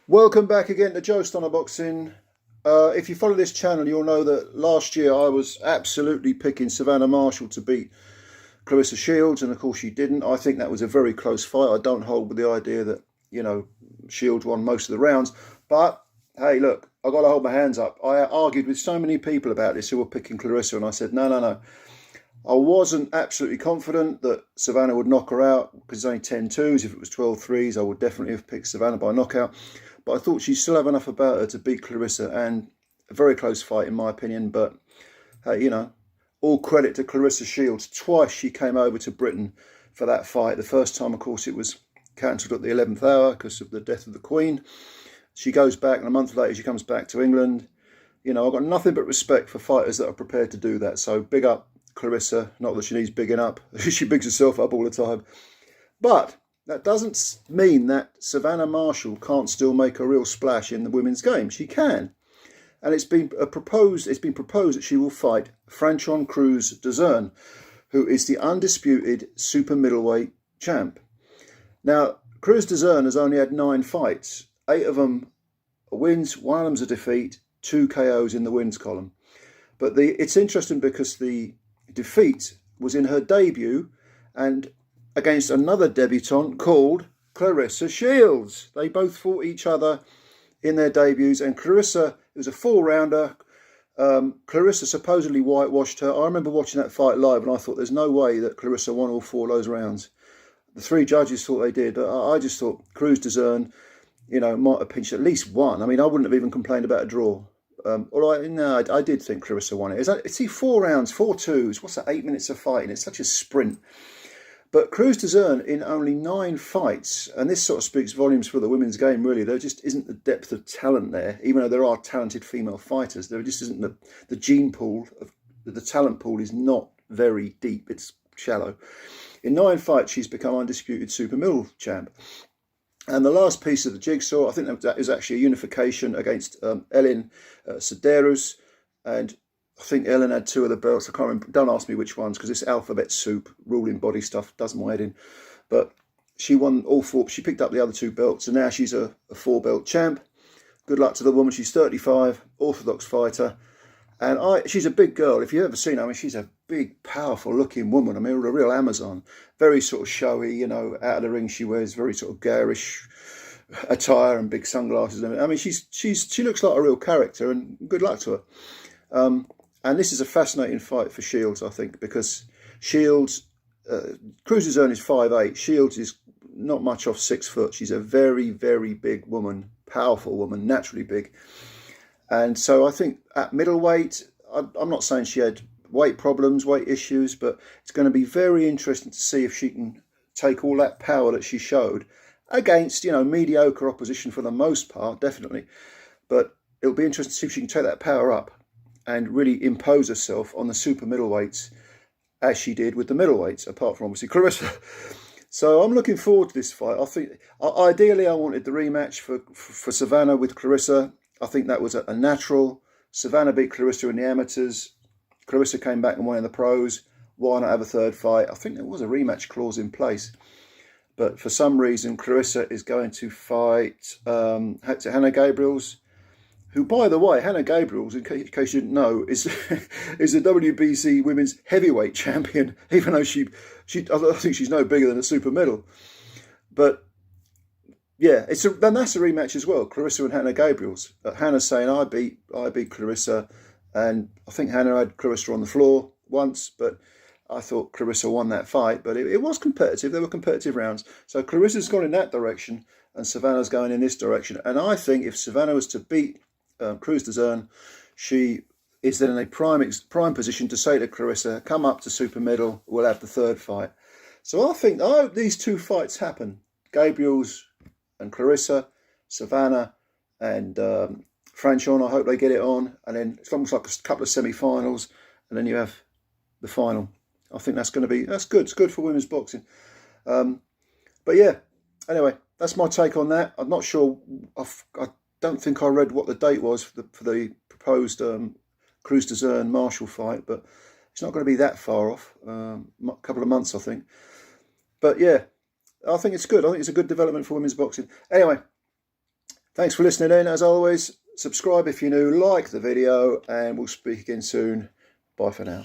Welcome back again to Joe Stunner Boxing. If you follow this channel, you'll know that last year I was absolutely picking Savannah Marshall to beat Claressa Shields, and of course she didn't. I think that was a very close fight. I don't hold with the idea that, Shields won most of the rounds. But, hey, look, I've got to hold my hands up. I argued with so many people about this who were picking Claressa, and I said, no. I wasn't absolutely confident that Savannah would knock her out because it's only 10-2s. If it was 12-3s, I would definitely have picked Savannah by knockout. But I thought she'd still have enough about her to beat Claressa, and a very close fight in my opinion. But, hey, all credit to Claressa Shields. Twice she came over to Britain for that fight. The first time, of course, it was cancelled at the 11th hour because of the death of the Queen. She goes back, and a month later she comes back to England. I've got nothing but respect for fighters that are prepared to do that. So big up Claressa. Not that she needs bigging up. She bigs herself up all the time. But that doesn't mean that Savannah Marshall can't still make a real splash in the women's game. She can. And it's been proposed that she will fight FRANCHON CREWS DEZURN, who is the undisputed super middleweight champ. Now, CREWS DEZURN has only had 9 fights. 8 of them are wins, 1 of them's a defeat, 2 KOs in the wins column. But it's interesting because the defeat was in her debut and against another debutante called Claressa Shields. They both fought each other in their debuts, and Claressa, it was a 4-rounder. Claressa supposedly whitewashed her. I remember watching that fight live, and I thought there's no way that Claressa won all 4 of those rounds. The 3 judges thought they did, but I just thought CREWS DEZURN, might have pinched at least 1. I mean, I wouldn't have even complained about a draw. I did think Claressa won it. It's 4 rounds, 4 2s. What's that, 8 minutes of fighting? It's such a sprint. But CREWS DEZURN in only 9 fights, and this sort of speaks volumes for the women's game, really. There just isn't the depth of talent there, even though there are talented female fighters. There just isn't the gene pool, the talent pool is not very deep. It's shallow. In 9 fights, she's become undisputed super middle champ. And the last piece of the jigsaw, I think that is actually a unification against Ellen Sederus. And I think Ellen had 2 of the belts. I can't remember. Don't ask me which ones, because it's alphabet soup, ruling body stuff, does my head in. But she won all 4. She picked up the other 2 belts, and now she's a 4-belt champ. Good luck to the woman. She's 35, orthodox fighter. And she's a big girl. If you've ever seen her, I mean, she's a big, powerful-looking woman. I mean, a real Amazon. Very sort of showy, out of the ring she wears very sort of garish attire and big sunglasses. I mean, she looks like a real character, and good luck to her. And this is a fascinating fight for Shields, I think, because Shields, CREWS DEZURN is 5'8". Shields is not much off 6 foot. She's a very, very big woman, powerful woman, naturally big. And so I think at middleweight, I'm not saying she had weight problems, weight issues, but it's going to be very interesting to see if she can take all that power that she showed against, mediocre opposition for the most part, definitely. But it'll be interesting to see if she can take that power up and really impose herself on the super middleweights as she did with the middleweights, apart from obviously Claressa. So I'm looking forward to this fight. I think ideally I wanted the rematch for Savannah with Claressa. I think that was a natural. Savannah beat Claressa in the amateurs. Claressa came back and won in the pros. Why not have a 3rd fight? I think there was a rematch clause in place. But for some reason, Claressa is going to fight Hannah Gabriels, who, by the way, Hannah Gabriels, in case you didn't know, is the WBC women's heavyweight champion, even though I think she's no bigger than a super middle. But yeah, then that's a rematch as well. Claressa and Hannah Gabriels. Hannah's saying I beat Claressa, and I think Hannah had Claressa on the floor once, but I thought Claressa won that fight. But it was competitive. There were competitive rounds. So Claressa's gone in that direction, and Savannah's going in this direction. And I think if Savannah was to beat CREWS DEZURN, she is then in a prime position to say to Claressa, come up to super middle, we'll have the 3rd fight. So I think I hope these 2 fights happen. Gabriels and Claressa, Savannah and Franchon, I hope they get it on. And then it's almost like a couple of semi-finals, and then you have the final. I think that's good. It's good for women's boxing. But yeah, anyway, that's my take on that. I'm not sure. I don't think I read what the date was for the proposed CREWS DEZURN Marshall fight, but it's not going to be that far off. A couple of months, I think. But yeah, I think it's good. I think it's a good development for women's boxing. Anyway, Thanks for listening in, as always. Subscribe if you're new, like the video, and we'll speak again soon. Bye for now.